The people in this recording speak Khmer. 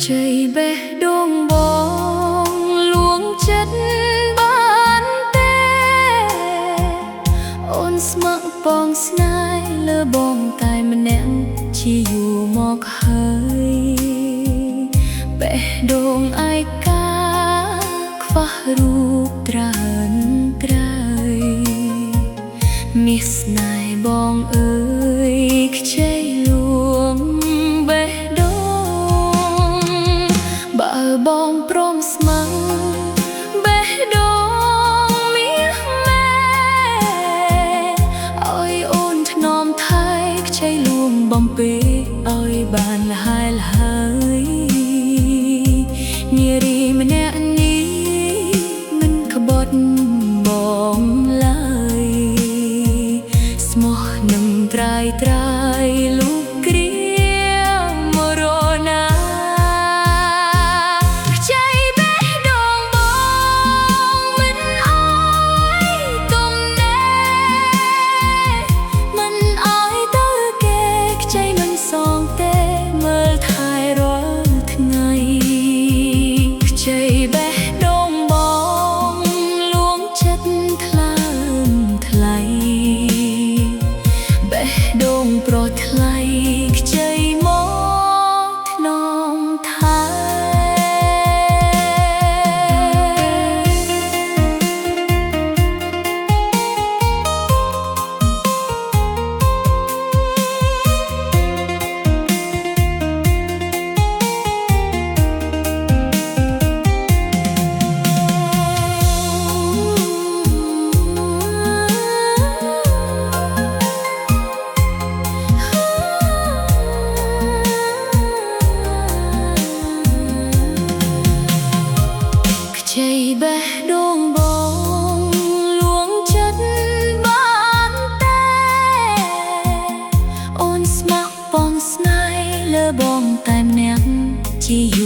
ជ័យបេះដូងបងលួងចិត្តបានទេអូនស្ម័គ្រពងស្នេហ៍លើបងតែម្នាក់ជាយូរមកហើយបេះដូងឯកាខ្វះរូបត្រើនត្រើយមាសស្នេហ៍បងអើយខ្ចីលួងបេះដូងបើបងព្រមស្ម័ក្របេះដូងមាសមែឲ្យអូនថ្នមថែខ្ចីលួងបំពេឲ្យបានលហើយលហើយនារីម្នាក់នេះមិនក្បត់បងឡើយស្មោះនឹងត្រាយត្រាយលោកគ្រាមរណាខ្ចីបេះដូងបងមិនអើយទុំណែមិនអើយទៅគេខ្ចីមិនសងទេមើលថែរាល់ថ្ងៃខ្ចីបេះដូងបងលួងចិត្តថ្លើមថ្លៃបេះដូងប្រថ្លៃខ្ចីមកថ្នមថែខ្ចីបេះដូងបងលួងចិត្តបានទេអូនស្ម័គ្រពងស្នេហ៍លើបងតែម្នាក់ជាយូ